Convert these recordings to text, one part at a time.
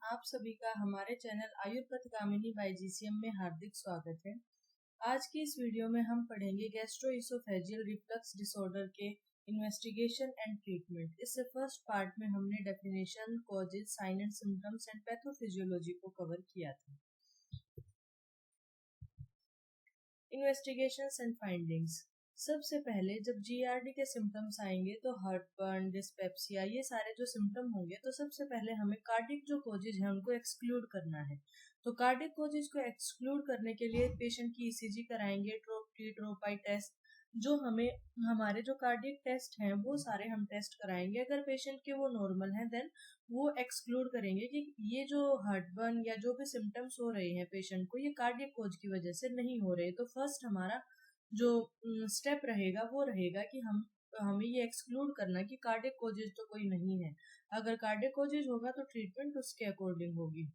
आप सभी का हमारे चैनल आयुर्पथगामिनी बाय जीसीएम में हार्दिक स्वागत है। आज की इस वीडियो में हम पढ़ेंगे गैस्ट्रोइसोफेजियल रिफ्लक्स डिसऑर्डर के इन्वेस्टिगेशन एंड ट्रीटमेंट। इससे फर्स्ट पार्ट में हमने definition, causes, sign and symptoms and pathophysiology को कवर किया था। Investigations and findings. सबसे पहले जब जीआरडी के सिम्टम्स आएंगे तो हार्टबर्न, डिस्पेप्सिया, ये सारे जो सिम्टम होंगे तो सबसे पहले हमें कार्डिक जो कॉजेज है उनको एक्सक्लूड करना है। तो कार्डिक कॉजेज को एक्सक्लूड करने के लिए पेशेंट की ईसीजी कराएंगे, ट्रोप-टी, ट्रोपाई टेस्ट, जो हमें हमारे जो कार्डियक टेस्ट हैं वो सारे हम टेस्ट कराएंगे। अगर पेशेंट के वो नॉर्मल हैं देन वो एक्सक्लूड करेंगे कि ये जो हार्टबर्न या जो भी सिम्टम्स हो रहे हैं पेशेंट को ये कार्डियक कॉज की वजह से नहीं हो रहे। तो फर्स्ट हमारा जो स्टेप रहेगा वो रहेगा कि हमें ये एक्सक्लूड करना कि कार्डियक कॉजेज तो कोई नहीं है। अगर कार्डियक कॉजेज होगा तो ट्रीटमेंट उसके अकॉर्डिंग होगी।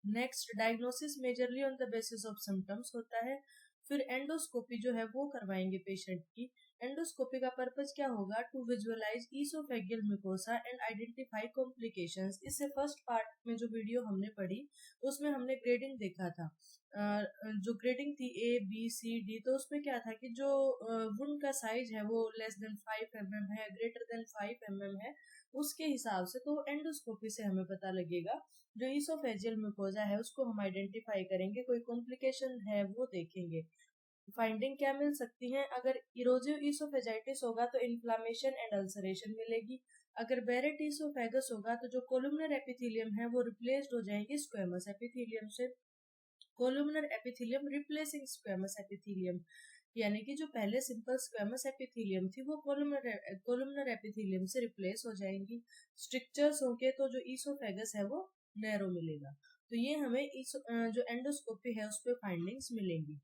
Next, diagnosis majorly on the basis of symptoms होता है। फिर एंडोस्कोपी जो है वो करवाएंगे पेशेंट की। एंडोस्कोपी का पर्पज क्या होगा? To visualise oesophageal mucosa and identify complications. इससे फर्स्ट पार्ट में जो वीडियो हमने पढ़ी उसमें हमने ग्रेडिंग देखा था। जो ग्रेडिंग थी A, B, C, D, तो उसमें क्या था कि जो वुंड का साइज है वो लेस देन 5 mm है, ग्रेटर देन 5 mm है, उसके हिसाब से तो एंडोस्कोपी से हमें पता लगेगा। जो ईसोफेजियल म्यूकोजा है उसको हम आइडेंटिफाई करेंगे, कोई कॉम्प्लिकेशन है वो देखेंगे। फाइंडिंग क्या मिल सकती है? अगर इरोजिव ईसोफेजाइटिस होगा तो इन्फ्लामेशन एंड अल्सरेशन मिलेगी। अगर बेरेट ईसोफेगस होगा तो जो कोलुमनर एपिथेलियम है वो रिप्लेस्ड हो जाएगी स्क्वेमस एपिथेलियम से। Columnar epithelium replacing squamous epithelium, यानी कि जो पहले सिंपल स्क्वेमस एपिथेलियम थी वो कोलुमनर एपिथेलियम से रिप्लेस हो जाएंगी। स्ट्रक्चर्स होंगे तो जो ईसोफेगस है वो नैरो मिलेगा। तो ये हमें जो एंडोस्कोपी है उस पर फाइंडिंग्स मिलेंगी।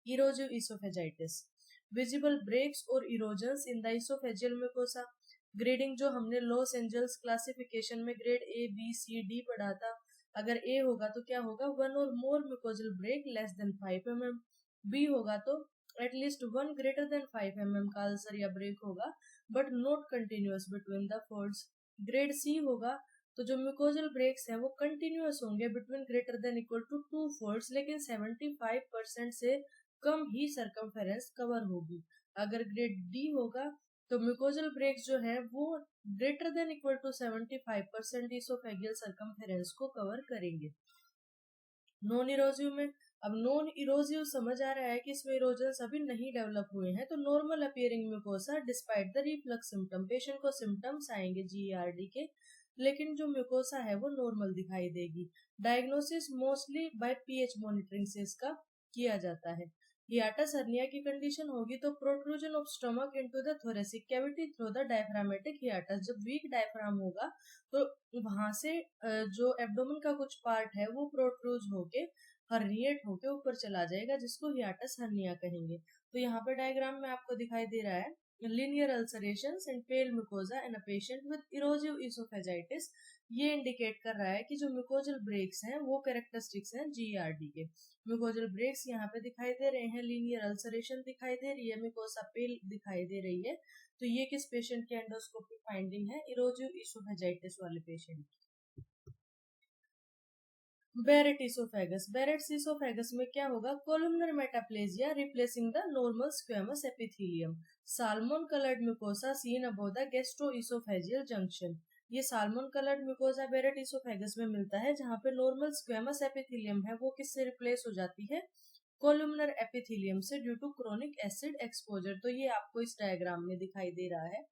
इरोजिव ईसोफेजाइटिस, विजिबल ब्रेक्स और erosions in the oesophageal mucosa. Grading जो हमने लॉस एंजल्स क्लासिफिकेशन में grade A, B, C, D पढ़ा था। अगर A होगा तो क्या होगा? 1 और more mucosal break less than 5 mm। B होगा तो एटलीस्ट 1 ग्रेटर देन 5 mm का अल्सर या ब्रेक होगा but not continuous between the folds. Grade C होगा तो जो म्यूकोजल ब्रेक्स हैं वो कंटिन्यूअस होंगे between greater than equal to 2 folds, लेकिन 75% से कम ही सर्कमफेरेंस कवर होगी। अगर ग्रेड डी होगा तो म्यूकोजल ब्रेक्स जो है वो greater than equal to 75% oesophageal circumference को कवर करेंगे। नॉन इरोजिव में, अब नॉन इरोजिव समझ आ रहा है कि इसमें इरोजन्स अभी नहीं डेवलप हुए हैं। तो normal appearing mucosa despite the reflux symptom, patient को सिम्टम्स आएंगे जीआरडी के लेकिन जो म्यूकोसा है वो नॉर्मल दिखाई देगी। Diagnosis mostly bye pH monitoring से इसका किया जाता है। हियाटस हर्निया की कंडीशन होगी तो protrusion of stomach into the thoracic cavity through the diaphragmatic हियाटस। जब वीक डायफ्राम होगा तो वहां से जो एब्डोमेन का कुछ पार्ट है वो प्रोट्रूज होके हर्निएट होके ऊपर चला जाएगा, जिसको हियाटस हर्निया कहेंगे। तो यहाँ पे डायग्राम में आपको दिखाई दे रहा है linear ulcerations and pale mucosa in a patient with erosive esophagitis। ये इंडिकेट कर रहा है कि जो म्यूकोजल ब्रेक्स हैं वो कैरेक्टरिस्टिक्स हैं जीआरडी के। म्यूकोजल ब्रेक्स यहाँ पे दिखाई दे रहे हैं, लीनियर अल्सरेशन दिखाई दे रही है, म्यूकोसा पेल दिखाई दे रही है। तो ये किस पेशेंट की एंडोस्कोपिक फाइंडिंग है? इरोजिव ईसोफेजाइटिस वाले patient. Barrett oesophagus, Barrett oesophagus में क्या होगा? Columnar metaplasia replacing the normal squamous epithelium. Salmon coloured mucosa seen above the gastrooesophageal junction. ये salmon coloured mucosa Barrett oesophagus में मिलता है जहां पे नॉर्मल स्क्वेमस एपिथेलियम है वो किससे रिप्लेस हो जाती है? कोलुमनर एपिथेलियम से due to chronic acid exposure. तो ये आपको इस डायग्राम में दिखाई दे रहा है।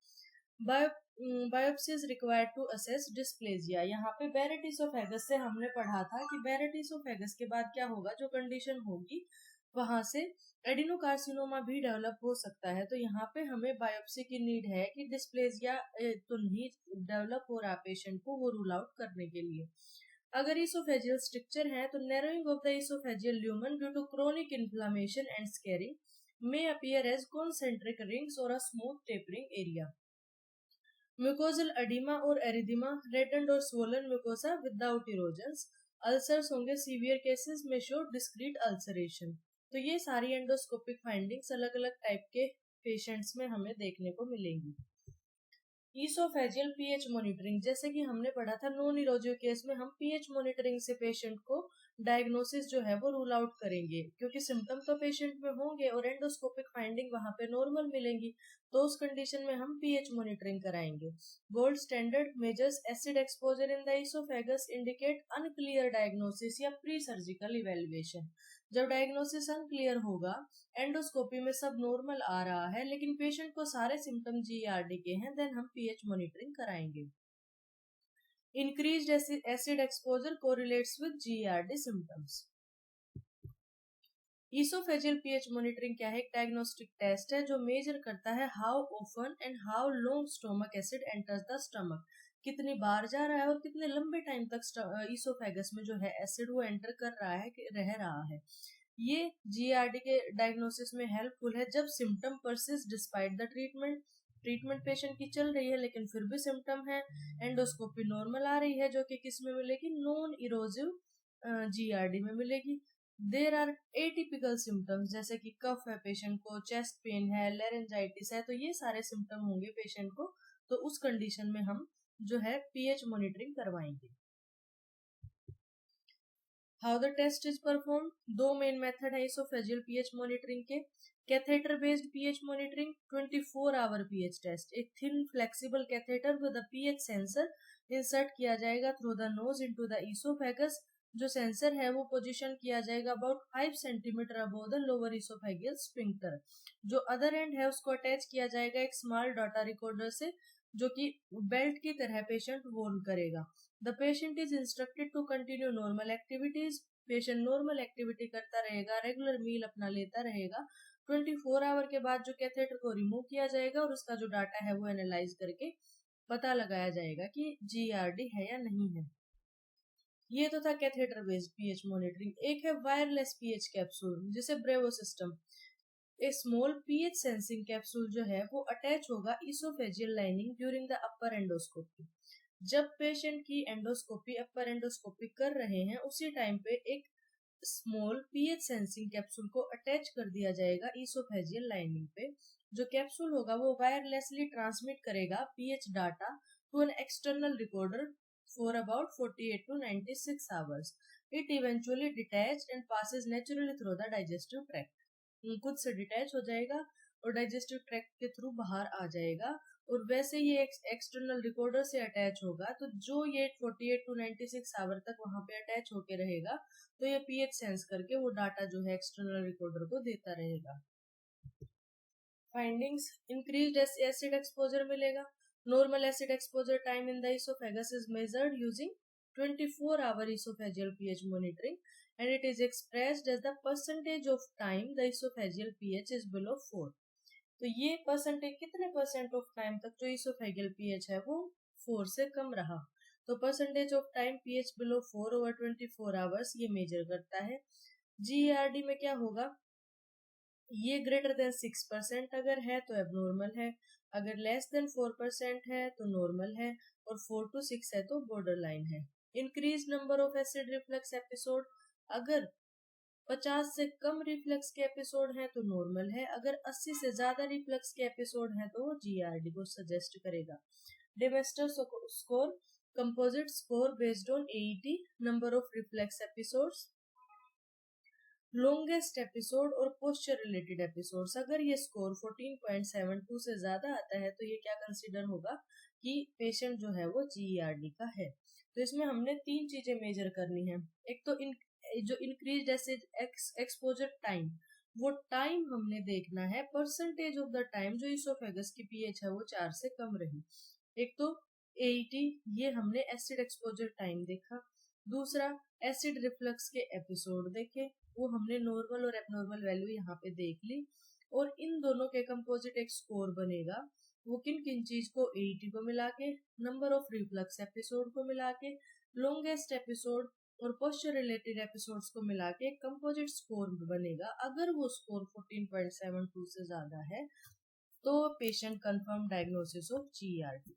Biopsies required to assess dysplasia. यहाँ पे बेरेट ईसोफेगस से हमने पढ़ा था कि बेरेट ईसोफेगस के बाद क्या होगा? जो कंडीशन होगी वहां से एडिनोकार्सिनोमा भी डेवलप हो सकता है। तो यहाँ पे हमें बायोप्सी की नीड है कि डिस्प्लेजिया तो नहीं डेवलप हो रहा पेशेंट को, वो रूल आउट करने के लिए। अगर ईसोफेजियल स्ट्रक्चर है तो narrowing of the oesophageal lumen due to chronic inflammation and scarring may appear as concentric rings or a smooth tapering area. Mucosal oedema और एरिदिमा, रेडेंड और swollen mucosa without erosions. Ulcers होंगे severe cases में show discrete ulceration. तो ये सारी endoscopic findings अलग अलग type के पेशेंट्स में हमें देखने को मिलेंगी। ईसोफेजियल पीएच मॉनिटरिंग, जैसे कि हमने पढ़ा था नॉन इरोजिव केस में हम पीएच मॉनिटरिंग से पेशेंट को डायग्नोसिस जो है वो रूल आउट करेंगे, क्योंकि सिम्टम तो पेशेंट में होंगे और एंडोस्कोपिक फाइंडिंग वहां पे नॉर्मल मिलेंगी, तो उस कंडीशन में हम पीएच मॉनिटरिंग कराएंगे। Gold standard measures acid exposure in the oesophagus indicate unclear diagnosis या प्री सर्जिकल इवेल्युएशन। जब डायग्नोसिस अनक्लियर होगा, एंडोस्कोपी में सब नॉर्मल आ रहा है लेकिन पेशेंट को सारे सिम्टम जीआरडी के हैं, देन हम पीएच मॉनिटरिंग कराएंगे। Increased acid exposure correlates with GRD symptoms. Oesophageal pH monitoring क्या है? एक डायग्नोस्टिक टेस्ट है जो मेजर करता है how often and how long stomach acid enters the stomach, कितनी बार जा रहा है और कितने लंबे टाइम तक ईसोफेगस में जो है एसिड वो एंटर कर रहा है, रह रहा है। ये जीआरडी के डायग्नोसिस में हेल्पफुल है जब symptom persist despite the treatment patient की चल रही है लेकिन फिर भी सिम्टम है, एंडोस्कोपी नॉर्मल आ रही है, जो कि किस में मिलेगी? नॉन इरोजिव जीआरडी में मिलेगी। देर आर एटिपिकल सिम्टम्स, जैसे कि कफ है पेशेंट को, चेस्ट पेन है, लेरेंजाइटिस है, तो ये सारे सिम्टम होंगे पेशेंट को, तो उस कंडीशन में हम जो है पीएच मॉनिटरिंग करवाएंगे। How the test is perform? दो मेन मेथड है इसोफेजियल पीएच मॉनिटरिंग के। Catheter based pH monitoring, 24 hour pH test. एक thin flexible catheter with a pH sensor insert किया जाएगा through the nose into the oesophagus. जो sensor है वो position किया जाएगा about 5 centimetre above the lower oesophageal sphincter. जो अदर एंड है उसको अटैच किया जाएगा एक स्मॉल डाटा रिकॉर्डर से, जो कि बेल्ट की तरह पेशेंट वॉर्न करेगा। The patient is instructed to continue normal activities. Patient normal activity करता रहेगा, रेगुलर मील अपना लेता रहेगा। 24 आवर के बाद जो कैथेटर को रिमूव किया जाएगा और उसका जो डाटा है वो एनालाइज करके पता लगाया जाएगा कि जीआरडी है या नहीं है। ये तो था कैथेटर बेस्ड पीएच मॉनिटरिंग। एक है वायरलेस पीएच कैप्सूल, जिसे ब्रेवो सिस्टम। ए स्मॉल पीएच सेंसिंग कैप्सूल जो है वो अटैच होगा oesophageal lining during the upper endoscopy. जब पेशेंट की एंडोस्कोपी अपर एंडोस्कोपी कर रहे हैं उसी टाइम पे एक स्मॉल पीएच सेंसिंग कैप्सूल को अटैच कर दिया जाएगा इसोफेजियल लाइनिंग पे। जो कैप्सूल होगा वो वायरलेसली ट्रांसमिट करेगा pH data to an external recorder for about 48 to 96 hours. It eventually detach and passes naturally through the digestive tract. खुद से डिटैच हो जाएगा और डाइजेस्टिव ट्रैक्ट के थ्रू बाहर आ जाएगा। और वैसे ये एक्सटर्नल रिकॉर्डर से अटैच होगा, तो जो ये 48 to 96 आवर तक वहां पे अटैच होके रहेगा, तो ये पीएच सेंस करके वो डाटा जो है एक्सटर्नल रिकॉर्डर को देता रहेगा। फाइंडिंग्स, इंक्रीज्ड एसिड एक्सपोजर मिलेगा। Normal acid exposure time in the oesophagus is measured using 24 hour oesophageal pH monitoring and it is expressed as the percentage of time the esophageal pH is below 4। तो ये percentage कितने percent of time तक जो oesophageal pH है वो 4 से कम रहा, तो percentage of time pH below 4 over 24 hours ये मेजर करता है। जीआरडी में क्या होगा? ये ग्रेटर देन 6% अगर है तो एबनॉर्मल है, अगर लेस देन 4% है तो नॉर्मल है, और 4 to 6 है तो बॉर्डर लाइन है। Increase number of acid reflux episode, अगर 50 से कम रिफ्लक्स के एपिसोड हैं तो नॉर्मल है, अगर 80 से ज्यादा रिफ्लक्स के एपिसोड हैं तो वो जीआरडी को सजेस्ट करेगा। DeMeester score, composite score based on AET, number of reflux episodes, longest episode और पोस्चर रिलेटेड एपिसोड्स। अगर ये स्कोर 14.72 से ज्यादा आता है तो ये क्या कंसीडर होगा कि पेशेंट जो है वो जीआरडी का है। तो इसमें हमने 3 चीजें मेजर करनी है। एक तो जो इंक्रीज एसिड एक्सपोजर टाइम, वो टाइम हमने देखना है, परसेंटेज ऑफ द टाइम जो इसोफेगस की पीएच है वो 4 से कम रही। एक तो एईटी, ये हमने एसिड एक्सपोजर टाइम देखा। दूसरा एसिड रिफ्लक्स के एपिसोड देखे, वो हमने नॉर्मल और एबनॉर्मल वैल्यू यहाँ पे देख ली। और इन दोनों के कंपोजिट एक स्कोर बनेगा, वो किन किन चीज को एईटी को मिला के, नंबर ऑफ रिफ्लक्स एपिसोड को मिला के, लॉन्गेस्ट एपिसोड और पोस्चर रिलेटेड एपिसोड्स को मिला के कंपोजिट स्कोर बनेगा। अगर वो स्कोर 14.72 से ज्यादा है तो patient confirm diagnosis of GRD.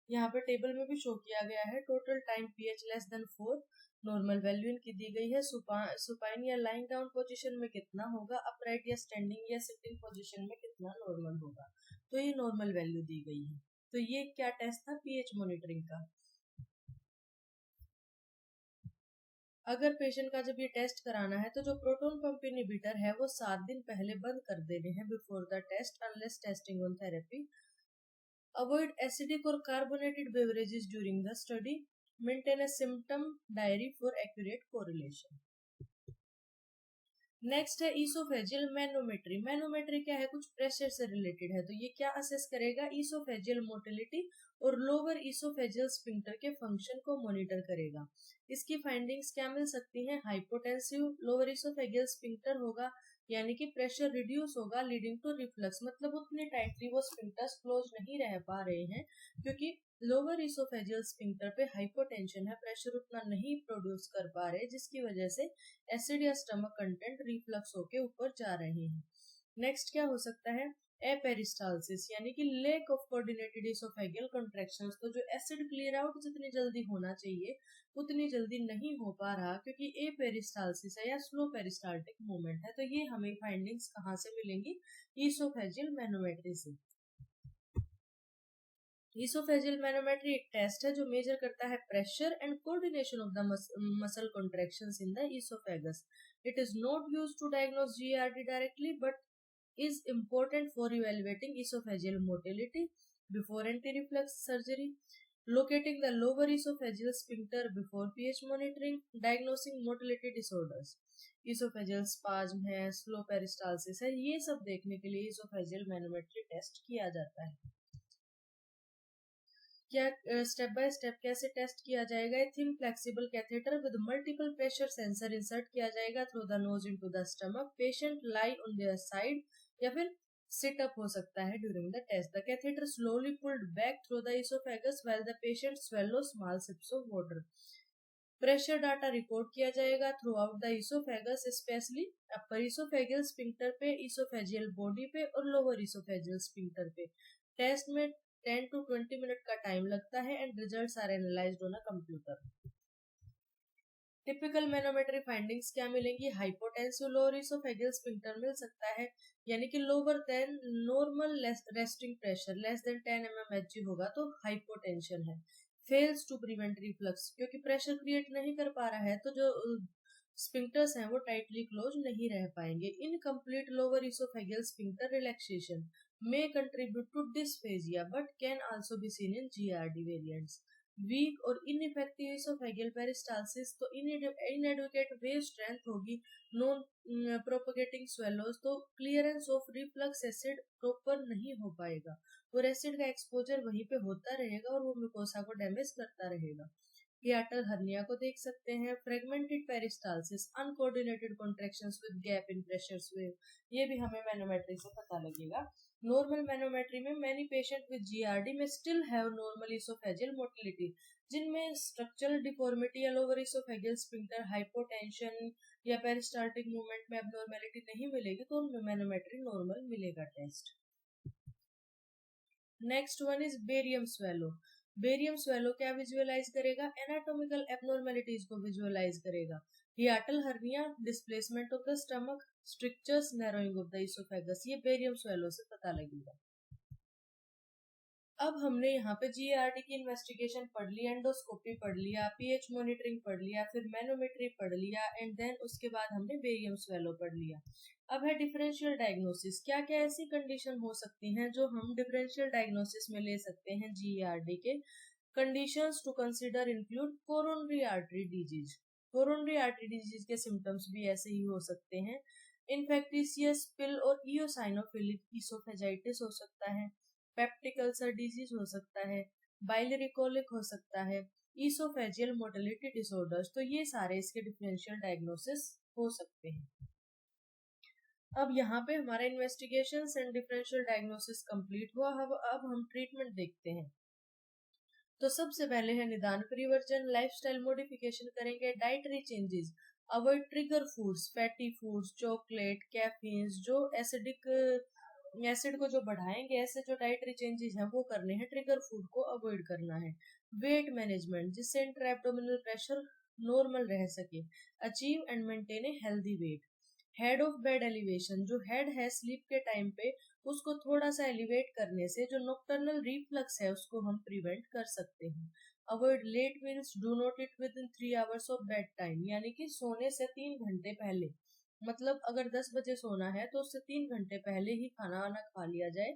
यहाँ पे टेबल में भी शो किया गया है। Total time pH less than 4, normal value इनकी दी गई है। सुपाइन या लाइंग डाउन पोजीशन में कितना होगा, अपराइट या स्टैंडिंग या सिटिंग पोजीशन में कितना नॉर्मल होगा। तो ये नॉर्मल वैल्यू दी गई है। तो ये क्या टेस्ट था, पीएच मॉनिटरिंग का। अगर पेशेंट का जब ये टेस्ट कराना है तो जो प्रोटॉन पंप इनहिबिटर है वो 7 दिन पहले बंद कर देने हैं before the test, unless testing on therapy. Avoid acidic or carbonated beverages during the study. Maintain a symptom diary for accurate correlation. Next है ईसोफेजियल मैनोमेट्री। मैनोमेट्री क्या है, कुछ प्रेशर से रिलेटेड है। तो ये क्या असेस करेगा, ईसोफेजियल मोटिलिटी और लोअर ईसोफेजियल स्फिंक्टर के फंक्शन को मॉनिटर करेगा। इसकी फाइंडिंग्स क्या मिल सकती हैं, हाइपोटेंसिव लोअर ईसोफेजियल स्फिंक्टर होगा, यानी कि प्रेशर रिड्यूस होगा, लीडिंग टू रिफ्लक्स, मतलब उतनी टाइटली वो स्फिंक्टर्स क्लोज नहीं रह पा रहे हैं क्योंकि लोअर इसोफेजियल स्फिंक्टर पे हाइपोटेंशन है, प्रेशर उतना नहीं प्रोड्यूस कर पा रहे, जिसकी वजह से एसिड या स्टमक कंटेंट रिफ्लक्स होके ऊपर जा रहे हैं। नेक्स्ट क्या हो सकता है, एपेरिस्टालसिस, यानी कि lake of coordinated oesophageal contractions. तो जो एसिड क्लियर आउट जितनी जल्दी होना चाहिए उतनी जल्दी नहीं हो पा रहा क्योंकि एपेरिस्टालसिस है या स्लो पेरिस्टाल्टिक मूवमेंट है। तो ये हमें फाइंडिंग्स कहाँ से मिलेंगी, इसोफेजियल मैनोमेट्री से। इसोफेजियल मैनोमेट्री एक टेस्ट है जो मेजर करता है pressure and coordination of the muscle contractions in the oesophagus. It is not used to diagnose GERD directly but is important for evaluating esophageal motility before anti-reflux surgery, locating the lower esophageal sphincter before pH monitoring, diagnosing motility disorders, esophageal spasm है, slow peristalsis है, ये सब देखने के लिए esophageal manometry test किया जाता है। क्या स्टेप बाय स्टेप कैसे टेस्ट किया जाएगा, thin flexible catheter with multiple pressure sensor insert किया जाएगा through the nose into the stomach. Patient lie on their side या फिर सिट अप हो सकता है during the test. The catheter slowly pulled back through the oesophagus while the patient swallow small sips of water. Pressure data record किया जाएगा throughout the oesophagus, especially upper oesophageal sphincter पे, oesophageal body पे और lower oesophageal sphincter पे। Test में 10 to 20 minute का time लगता है and results are analysed on a computer. Typical manometry findings क्या मिलेंगी, हाइपोटेंसिव लोअर इसोफेजियल स्फिंक्टर मिल सकता है, यानी कि lower than normal resting pressure less than 10 mmHg होगा तो हाइपोटेंशन है। फेल्स टू प्रिवेंट रिफ्लक्स, क्योंकि प्रेशर क्रिएट नहीं कर पा रहा है तो जो स्फिंक्टर्स हैं वो टाइटली क्लोज नहीं रह पाएंगे। Incomplete lower oesophageal sphincter relaxation may contribute to dysphagia but can also be seen in GRD variants. Weak और ineffective esophageal peristalsis, तो inadequate wave strength होगी, non propagating swallows, तो clearance of reflux acid proper नहीं हो पाएगा और acid का exposure वहीं पे होता रहेगा और वो म्यूकोसा को डैमेज करता रहेगा। हियाटल हर्निया को देख सकते हैं, fragmented peristalsis, uncoordinated contractions with gap in pressure wave, ये भी हमें मैनोमेट्री से पता लगेगा। नॉर्मल मैनोमेट्री में मैनी पेशेंट विद जीआरडी में still have normal oesophageal motility, जिनमें स्ट्रक्चरल डिफॉर्मिटी या लोअर इसोफेजियल स्फिंक्टर हाइपोटेंशन या पेरिस्टाल्टिक मूवमेंट में एबनॉर्मेलिटी नहीं मिलेगी तो उनमें मैनोमेट्री नॉर्मल मिलेगा test. Next one is barium swallow. Barium swallow क्या विजुअलाइज करेगा, एनाटॉमिकल एबनॉर्मेलिटीज को विजुअलाइज करेगा। हियाटल hernia, displacement of the stomach, strictures, narrowing of the oesophagus, ये बेरियम स्वेलो से पता लगेगा। अब हमने यहाँ पे जीआरडी की इन्वेस्टिगेशन पढ़ ली, एंडोस्कोपी पढ़ लिया, पीएच मॉनिटरिंग पढ़ लिया, फिर मैनोमेट्री पढ़ लिया एंड देन उसके बाद हमने बेरियम स्वेलो पढ़ लिया। अब है डिफरेंशियल डायग्नोसिस। क्या क्या ऐसी कंडीशन हो सकती हैं जो हम डिफरेंशियल डायग्नोसिस में ले सकते हैं जीआरडी के। Conditions to consider include coronary artery disease. Coronary artery disease के सिम्टम्स भी ऐसे ही हो सकते हैं। इन्फेक्टिशियस पिल और इओसाइनोफिलिक इसोफेजाइटिस हो सकता है, पेप्टिक अल्सर डिजीज हो सकता है, बाइलरी कोलिक हो सकता है, इसोफेजियल मोटिलिटी डिसऑर्डर्स, तो ये सारे इसके डिफरेंशियल डायग्नोसिस हो सकते हैं। अब यहाँ पे हमारा investigation and differential diagnosis complete हुआ। अब हम ट्रीटमेंट देखते हैं। तो सबसे पहले है निदान परिवर्जन, लाइफस्टाइल मॉडिफिकेशन करेंगे, dietary changes, avoid trigger foods, fatty foods, chocolate, caffeines, जो एसिडिक एसिड को जो बढ़ाएंगे, ऐसे जो डाइटरी चेंजेस हैं वो करने हैं, ट्रिगर फूड को अवॉइड करना है। वेट मैनेजमेंट, जिससे इंट्रा एब्डोमिनल प्रेशर नॉर्मल रह सके, achieve and maintain a healthy weight. Head of bed elevation, जो हेड है स्लीप के टाइम पे उसको थोड़ा सा एलिवेट करने से जो नॉकटर्नल रिफ्लक्स है उसको हम प्रिवेंट कर सकते हैं। Avoid late meals, do not eat within 3 hours of bedtime, यानी कि सोने से 3 घंटे पहले, मतलब अगर 10 बजे सोना है तो उससे 3 घंटे पहले ही खाना वाना खा लिया जाए,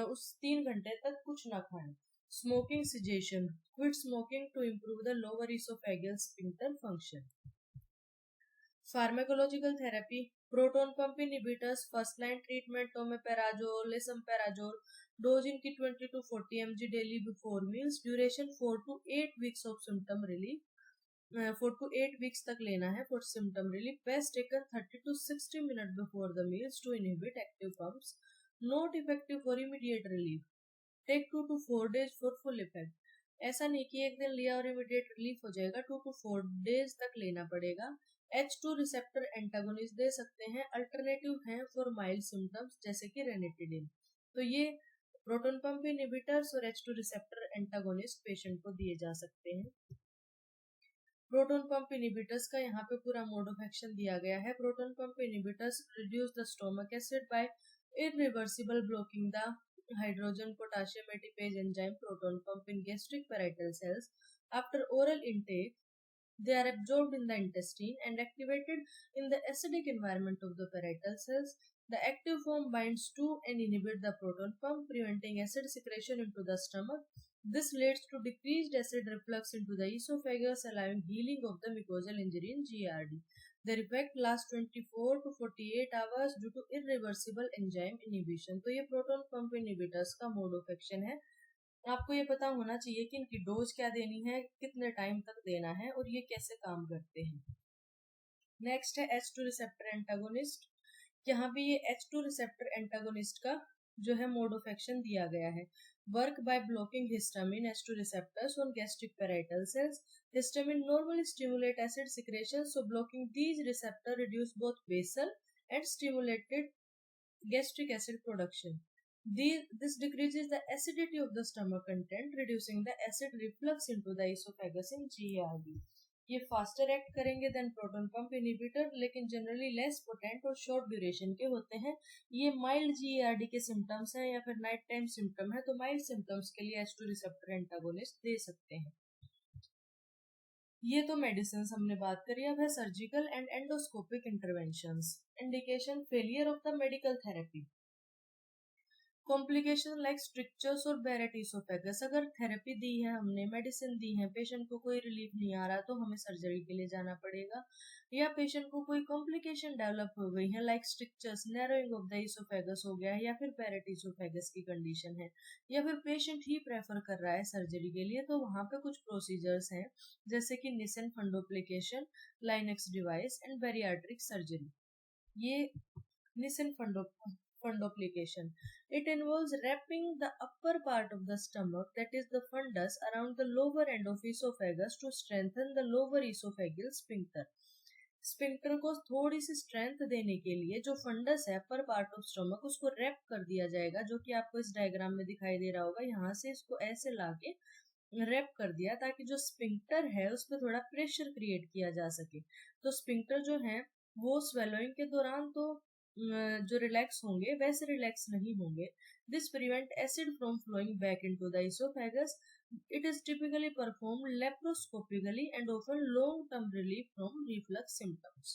उस 3 घंटे तक कुछ ना खाएं। Smoking cessation, quit smoking to improve the lower oesophageal sphincter function. Pharmacological therapy, proton pump inhibitors, first line treatment omeprazole, lansoprazole, dose इनकी 20 to 40 mg daily before meals, duration 4 to 8 weeks of symptom relief, 4 to 8 weeks तक लेना है for symptom relief. Best taken 30 to 60 minute before the meals to inhibit active pumps, not effective for immediate relief, take 2 to 4 days for full effect. ऐसा नहीं कि एक दिन लिया और इमीडिएट रिलीफ हो जाएगा, 2 to 4 days तक लेना पड़ेगा। H2 रिसेप्टर एंटागोनिस्ट दे सकते हैं, अल्टरनेटिव हैं फॉर माइल्ड सिम्टम्स जैसे कि रेनिटिडिन। तो ये प्रोटॉन पंप इनहिबिटर्स और H2 रिसेप्टर एंटागोनिस्ट पेशेंट को दिए जा सकते हैं। प्रोटॉन पंप इनहिबिटर्स का यहाँ पे पूरा मोड ऑफ एक्शन दिया गया है। Proton pump inhibitors reduce the stomach acid by irreversible blocking the hydrogen potassium ATPase enzyme proton pump in gastric parietal cells. After oral intake, they are absorbed in the intestine and activated in the acidic environment of the parietal cells. The active form binds to and inhibit the proton pump, preventing acid secretion into the stomach. This leads to decreased acid reflux into the esophagus, allowing healing of the mucosal injury in GRD. Their effect lasts 24 to 48 hours due to irreversible enzyme inhibition. तो ये proton pump inhibitors का mode of action है। आपको ये पता होना चाहिए कि इनकी डोज क्या देनी है, कितने टाइम तक देना है और ये कैसे काम करते हैं। नेक्स्ट है H2 रिसेप्टर एंटागोनिस्ट। यहाँ भी ये H2 रिसेप्टर एंटागोनिस्ट का जो है मोड ऑफ एक्शन दिया गया है। Work by blocking histamine H2 receptors on gastric parietal cells. Histamine normally stimulate acid secretion, so blocking these receptors reduce both basal and stimulated gastric acid production. This decreases the acidity of the stomach content, reducing the acid reflux into the esophagus in GERD. ये faster act करेंगे then proton pump inhibitor, लेकिन generally less potent और short duration के होते हैं। ये mild GERD के symptoms हैं या फिर नाइट टाइम सिम्टम है, तो माइल्ड सिम्टम्स के लिए H2 रिसेप्टर एंटागोनिस्ट दे सकते हैं। ये तो मेडिसिन हमने बात करी। अब है surgical and endoscopic interventions. Indication, failure of the medical therapy, complication like strictures और बैरेट इसोफेगस। अगर थेरेपी दी है हमने, मेडिसिन दी है, पेशेंट को कोई रिलीफ नहीं आ रहा तो हमें सर्जरी के लिए जाना पड़ेगा। या पेशेंट को कोई कॉम्प्लिकेशन डेवलप हो गई है like strictures, narrowing of the oesophagus हो गया है, या फिर बैरेट इसोफेगस की कंडीशन है, या फिर पेशेंट ही प्रेफर कर रहा है सर्जरी के लिए, तो वहां पे कुछ प्रोसीजर्स हैं जैसे कि Nissen fundoplication, LINX device and bariatric surgery. ये Nissen fundoplication. It involves wrapping the upper part of the stomach, that is the fundus, around the lower end of esophagus to strengthen the lower esophageal sphincter. Sphincter को थोड़ी सी strength देने के लिए जो funds है अपर part of stomach, उसको rap कर दिया जाएगा, जो कि आपको इस डायग्राम में दिखाई दे रहा होगा। यहाँ से इसको ऐसे लाके रैप कर दिया ताकि जो स्पिंक्टर है उस पर थोड़ा प्रेशर क्रिएट किया जा सके। तो स्पिंक्टर जो है वो स्वेलोइंग के दौरान तो जो रिलैक्स होंगे वैसे रिलैक्स नहीं होंगे। This prevent acid from flowing back into the oesophagus. It is typically performed laparoscopically and offer long-term relief from reflux symptoms.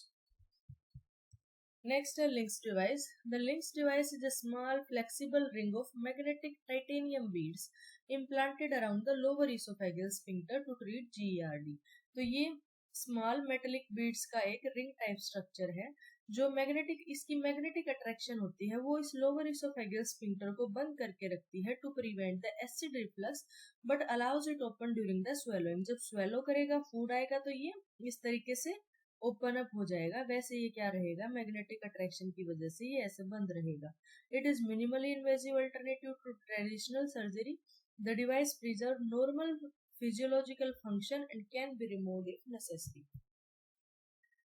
Next, a Lynx device. The Lynx device is a small flexible ring of magnetic titanium beads implanted around the lower esophageal sphincter to treat GERD. तो ये small metallic beads का एक ring type structure है जो magnetic, इसकी magnetic attraction होती है, वो इस लोअर इसोफेगल स्फिंक्टर को बंद करके रखती है to prevent the acid reflux but allows it open during the swallowing. जब स्वेलो करेगा, फूड आएगा, तो ये इस तरीके से ओपन अप हो जाएगा। वैसे ये क्या रहेगा, मैग्नेटिक अट्रैक्शन की वजह से ये ऐसे बंद रहेगा। It is minimally invasive alternative to traditional surgery. The device preserve normal physiological function and can be removed if necessary.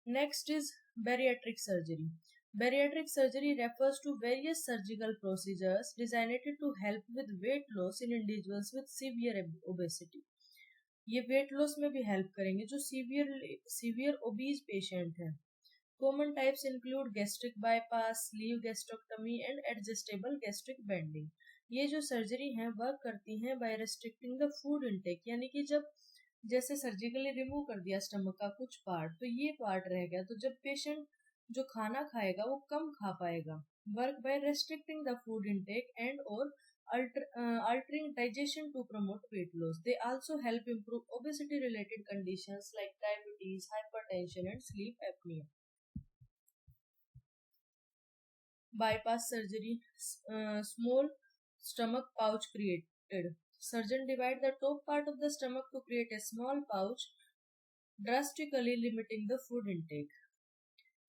Next is bariatric surgery. Bariatric surgery refers to various surgical procedures designed to help with weight loss in individuals with severe obesity. ये weight loss में भी help करेंगे जो severe obese patient हैं. Common types include gastric bypass, sleeve gastrectomy and adjustable gastric banding. ये जो surgery हैं work करती हैं by restricting the food intake, यानी कि जब जैसे सर्जिकली रिमूव कर दिया स्टमक का कुछ पार्ट तो ये पार्ट रह गया, तो जब पेशेंट जो खाना खाएगा वो कम खा पाएगा. Work by restricting the food intake and और altering digestion to promote weight loss. They also help improve obesity related conditions like diabetes, hypertension and sleep apnea. Bypass surgery, small stomach pouch created. Surgeon divide the top part of the stomach to create a small pouch, drastically limiting the food intake.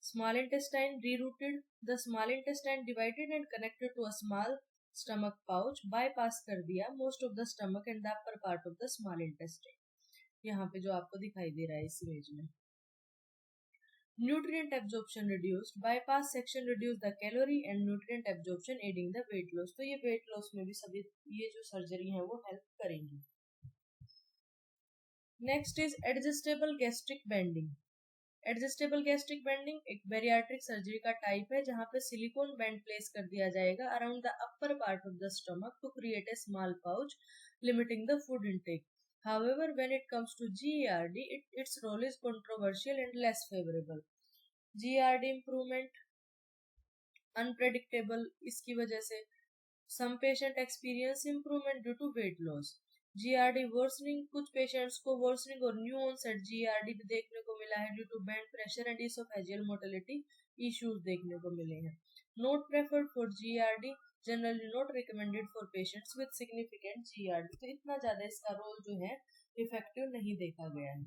Small intestine rerouted. The small intestine divided and connected to a small stomach pouch. bypass कर दिया most of the stomach and the upper part of the small intestine. यहाँ पे जो आपको दिखाई दे रहा है इस इमेज में. Nutrient absorption reduced. bypass section reduce the calorie and nutrient absorption aiding the weight loss. तो ये weight loss में भी सभी ये जो सर्जरी है वो हेल्प करेंगी. Next is adjustable gastric bending. Adjustable gastric banding एक बेरियाट्रिक सर्जरी का टाइप है जहां पे सिलिकॉन बैंड प्लेस कर दिया जाएगा around the upper part of the stomach to create a small pouch limiting the food intake. However, when it comes to GERD, its role is controversial and less favorable. GERD improvement unpredictable. इसकी वजह से some patient experience improvement due to weight loss. GERD worsening, कुछ patients को worsening और new onset GERD भी देखने को मिला है due to band pressure and oesophageal motility issues देखने को मिले हैं. Not preferred for GERD, generally not recommended for patients with significant GERD. तो इतना ज्यादा इसका रोल जो है इफेक्टिव नहीं देखा गया है.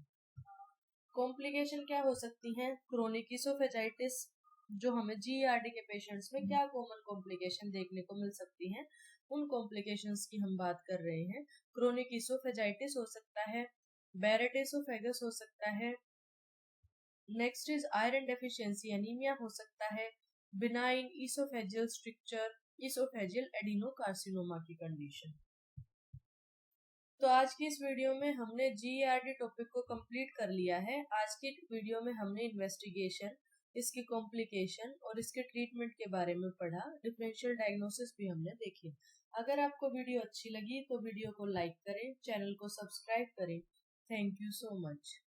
कॉम्प्लिकेशन क्या हो सकती हैं? क्रोनिक इसोफेजाइटिस, जो हमें GERD के पेशेंट्स में क्या कॉमन कॉम्प्लिकेशन देखने को मिल सकती हैं, उन कॉम्प्लिकेशंस की हम बात कर रहे हैं. क्रोनिक इसोफेजाइटिस हो सकता है, बैरेट एसोफेगस हो सकता है. Next is iron deficiency anaemia हो सकता है. Benign oesophageal structure, oesophageal adenocarcinoma की कंडीशन. तो आज की इस वीडियो में हमने GERD टॉपिक को कंप्लीट कर लिया है. आज की वीडियो में हमने इन्वेस्टिगेशन, इसकी कॉम्प्लिकेशन और इसके ट्रीटमेंट के बारे में पढ़ा. डिफरेंशियल डायग्नोसिस भी हमने देखी. अगर आपको वीडियो अच्छी लगी तो वीडियो को लाइक करें, चैनल को सब्सक्राइब करें. Thank you so much.